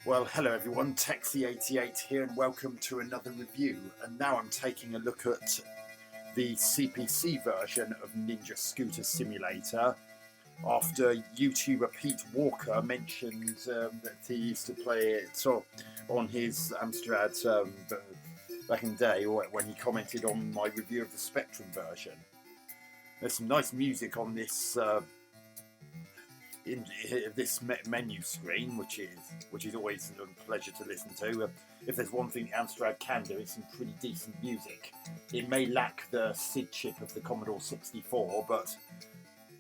Well, hello everyone, Texie88 here and welcome to another review. And now I'm taking a look at the CPC version of Ninja Scooter Simulator after YouTuber Pete Walker mentioned that he used to play it on his Amstrad back in the day when he commented on my review of the Spectrum version. There's some nice music on this in this menu screen, which is always a pleasure to listen to. If there's one thing Amstrad can do, it's some pretty decent music. It may lack the SID chip of the Commodore 64, but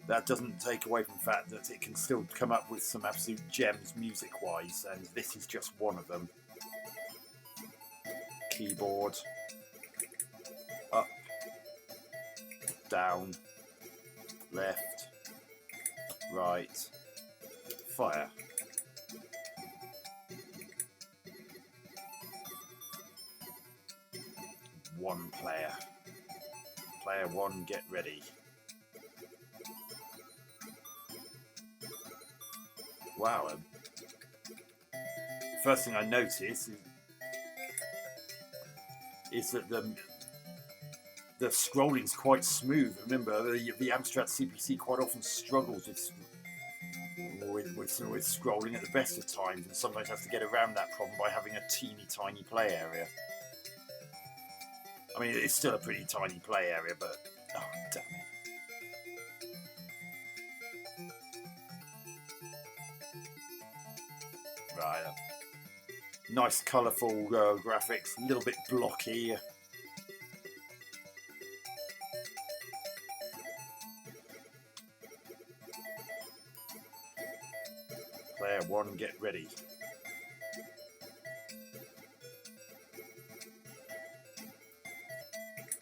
that doesn't take away from the fact that it can still come up with some absolute gems music-wise, and this is just one of them. Keyboard, up, down, left, right, fire. One player. Player one, get ready. Wow. First thing I notice is that the scrolling's quite smooth. Remember, the Amstrad CPC quite often struggles with scrolling at the best of times, and sometimes has to get around that problem by having a teeny tiny play area. I mean, it's still a pretty tiny play area, but oh damn it! Right, nice colourful graphics, a little bit blocky. Player one, get ready.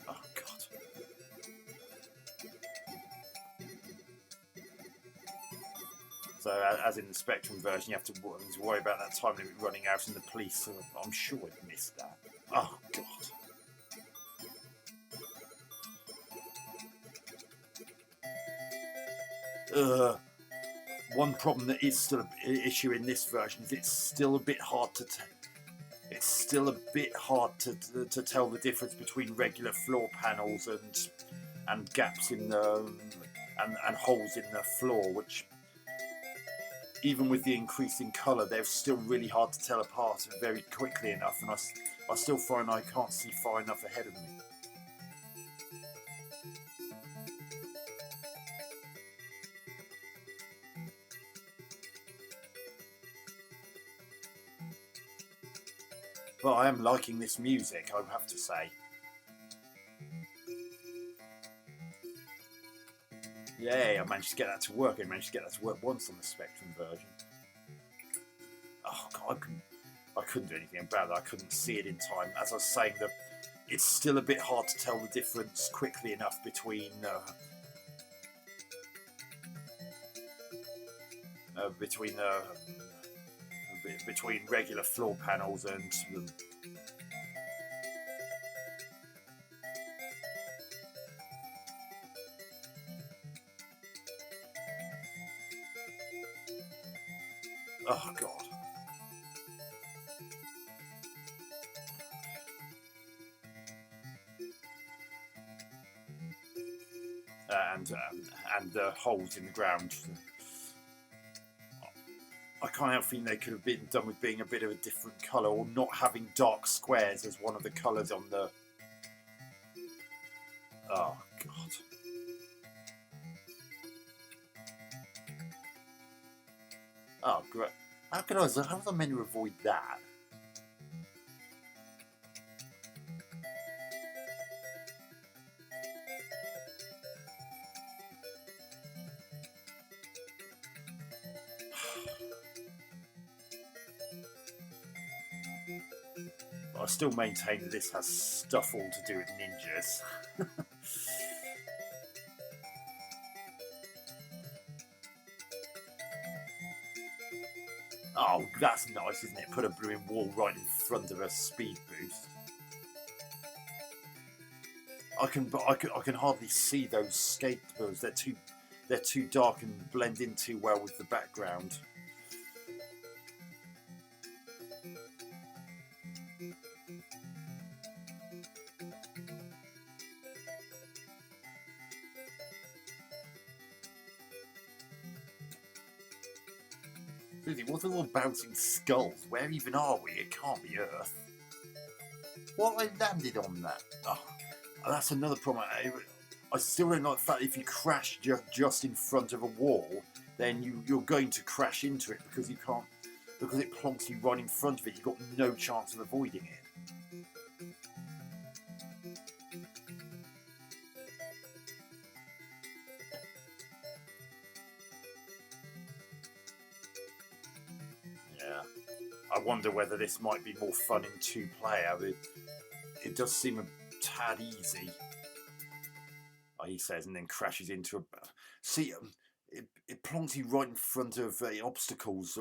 Oh god. So as in the Spectrum version, you have to worry about that time limit running out, and the police, so I'm sure I've missed that. Oh god. One problem that is still an issue in this version is it's still a bit hard to tell the difference between regular floor panels and gaps in the and holes in the floor, which even with the increasing colour, they're still really hard to tell apart very quickly enough, and I still find I can't see far enough ahead of me. But I am liking this music, I have to say. Yay, I managed to get that to work. I managed to get that to work once on the Spectrum version. Oh god, I couldn't do anything about it. I couldn't see it in time. As I was saying, it's still a bit hard to tell the difference quickly enough between regular floor panels and oh god. And the holes in the ground. I can't help feeling they could have been done with being a bit of a different colour, or not having dark squares as one of the colours on the... Oh, God. Oh, great. How was I meant to avoid that? I still maintain that this has stuff all to do with ninjas. Oh, that's nice, isn't it? Put a blooming wall right in front of a speed boost. I can hardly see those skateboards. They're too dark and blend in too well with the background. Really, what's all bouncing skulls? Where even are we? It can't be Earth. Well, I landed on that. Oh, that's another problem. I still don't like the fact that if you crash just in front of a wall, then you're going to crash into it because you can't, because it plonks you right in front of it. You've got no chance of avoiding it. Yeah, I wonder whether this might be more fun in 2-player. It does seem a tad easy. He says, and then crashes into a. See, it plonks you right in front of obstacles,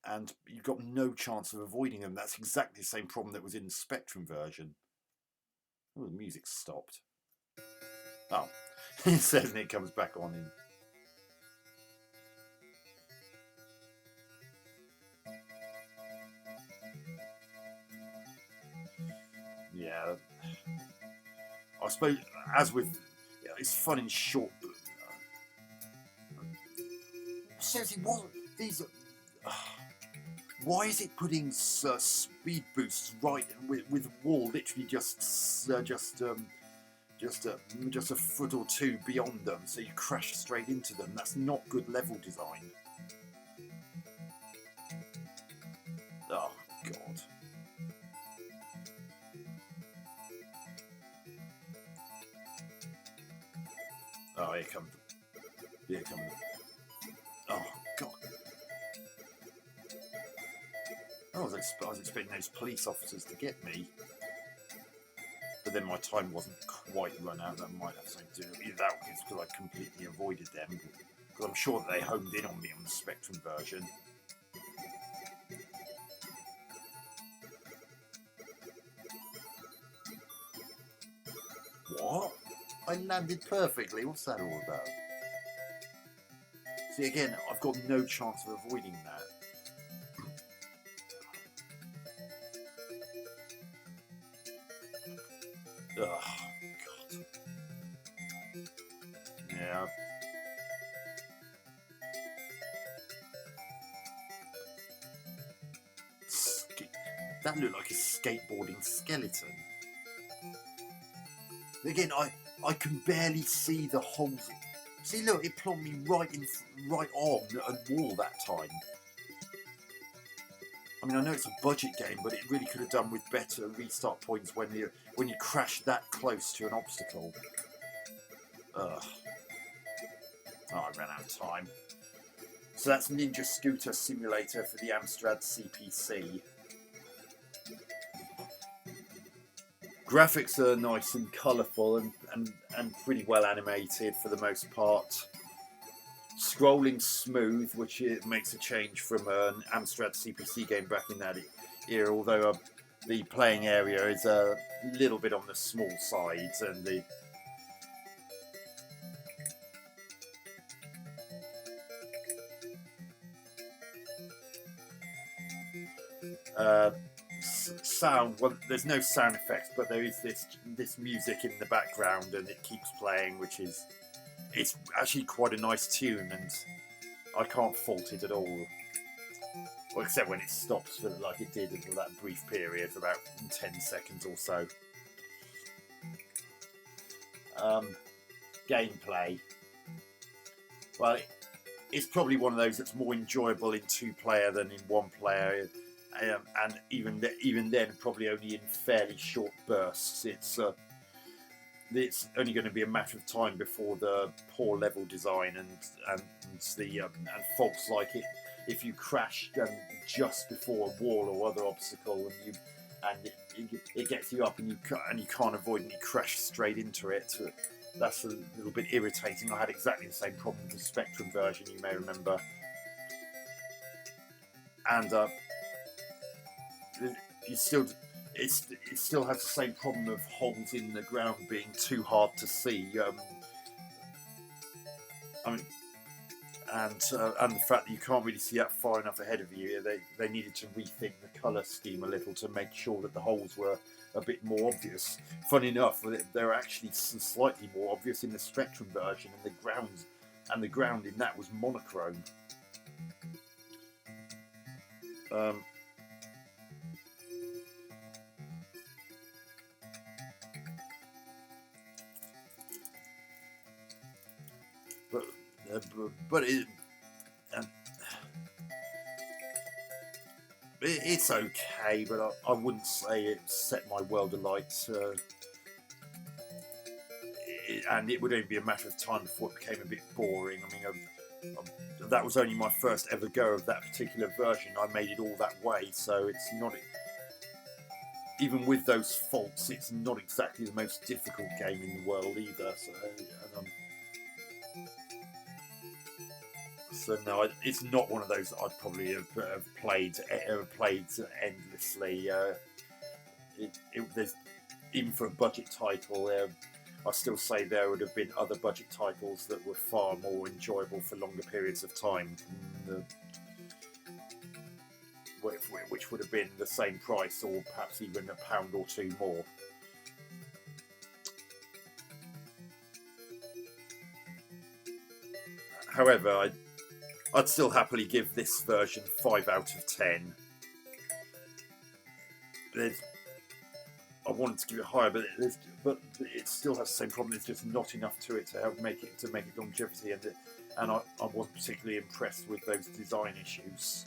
and you've got no chance of avoiding them. That's exactly the same problem that was in the Spectrum version. Oh, the music stopped. Oh, it says, and it comes back on in. Yeah, I suppose as with, it's fun in short. Seriously, what these? Why is it putting speed boosts right with wall literally just a foot or two beyond them, so you crash straight into them? That's not good level design. Oh God. Oh, here comes. Oh God. I was expecting those police officers to get me, but then my time wasn't quite run out. That might have something to do with it. Either that or it's because I completely avoided them, because I'm sure that they homed in on me on the Spectrum version. What? I landed perfectly. What's that all about? See, again, I've got no chance of avoiding that. Oh, God. Yeah. That looked like a skateboarding skeleton. Again, I can barely see the holes. See, look, it plonked me right on a wall that time. I mean, I know it's a budget game, but it really could have done with better restart points when you crash that close to an obstacle. Ugh. Oh, I ran out of time. So that's Ninja Scooter Simulator for the Amstrad CPC. Graphics are nice and colourful and pretty well animated for the most part. Scrolling smooth, which it makes a change from an Amstrad CPC game back in that era, although the playing area is a little bit on the small side, and the sound, well, there's no sound effects, but there is this music in the background, and it keeps playing, it's actually quite a nice tune, and I can't fault it at all. Well, except when it stops, for like it did for that brief period for about 10 seconds or so. Gameplay. Well, it's probably one of those that's more enjoyable in 2-player than in 1-player, and even then, probably only in fairly short bursts. It's only going to be a matter of time before the poor level design and faults like it. If you crash just before a wall or other obstacle, and it gets you up and you can't avoid, and you crash straight into it. That's a little bit irritating. I had exactly the same problem with the Spectrum version, you may remember. And it still has the same problem of holes in the ground being too hard to see. I mean, and the fact that you can't really see that far enough ahead of you. They needed to rethink the colour scheme a little to make sure that the holes were a bit more obvious. Funny enough, they're actually slightly more obvious in the Spectrum version, and the ground in that was monochrome. Um, but but uh, it's okay, but I wouldn't say it set my world alight. And it would only be a matter of time before it became a bit boring. I mean, that was only my first ever go of that particular version. I made it all that way, so it's not. Even with those faults, it's not exactly the most difficult game in the world either. So no, it's not one of those that I'd probably have played endlessly. There's, even for a budget title, I still say there would have been other budget titles that were far more enjoyable for longer periods of time, which would have been the same price or perhaps even a pound or two more. However, I'd still happily give this version 5 out of 10. I wanted to give it higher, but it still has the same problem. There's just not enough to it to help make it longevity, and I wasn't particularly impressed with those design issues.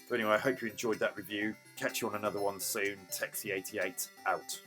So anyway, I hope you enjoyed that review. Catch you on another one soon. Texie88 out.